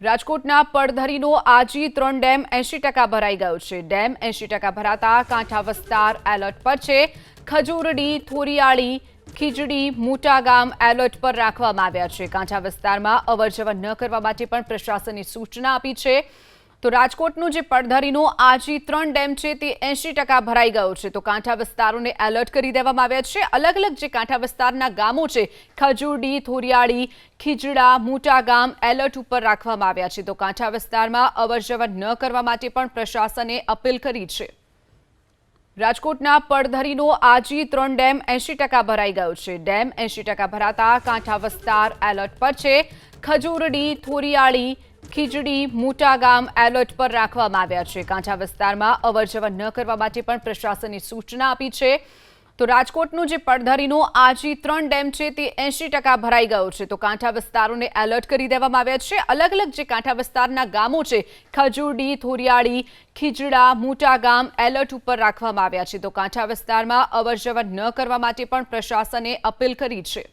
રાજકોટના પડધરીનો આજી 3 ડેમ 80% ભરાઈ ગયો છે। ડેમ 80% ભરાતા કાંઠા વિસ્તાર એલર્ટ પર છે। ખજૂરડી, થોરિયાળી, ખીજડી, મોટા ગામ એલર્ટ પર રાખવામાં આવ્યા છે। કાંઠા વિસ્તારમાં અવરજવર ન કરવા માટે પણ પ્રશાસને સૂચના આપી છે। તો રાજકોટનો જે પડધરીનો આજી 3 ડેમ છે તે 80% ભરાઈ ગયો છે। તો કાંઠા વિસ્તારોને એલર્ટ કરી દેવામાં આવ્યા છે। અલગ અલગ જે કાંઠા વિસ્તારના ગામો છે ખજૂરડી, થોરિયાળી, ખીજડા, મોટા ગામ એલર્ટ ઉપર રાખવામાં આવ્યા છે। તો કાંઠા વિસ્તારમાં અવરજવર ન કરવા માટે પણ પ્રશાસને અપીલ કરી છે। રાજકોટના પડધરીનો આજી 3 ડેમ 80% ભરાઈ ગયો છે। ડેમ 80% ભરાતા કાંઠા વિસ્તાર એલર્ટ પર છે। ખજૂરડી, થોરિયાળી, ખીજડી, મોટા ગામ એલર્ટ પર રાખવામાં આવ્યા છે। કાંઠા વિસ્તારમાં અવરજવર ન કરવા માટે પણ પ્રશાસને સૂચના આપી છે। તો રાજકોટનો જે પડધરીનો આજી 3 ડેમ છે તે 80% ભરાઈ ગયો છે। તો કાંઠા વિસ્તારોને એલર્ટ કરી દેવામાં આવ્યા છે। અલગ અલગ જે કાંઠા વિસ્તારના ગામો છે ખજૂરડી, થોરિયાળી, ખીજડા, મોટા ગામ એલર્ટ ઉપર રાખવામાં આવ્યા છે। તો કાંઠા વિસ્તારમાં અવરજવર ન કરવા માટે પણ પ્રશાસને અપીલ કરી છે।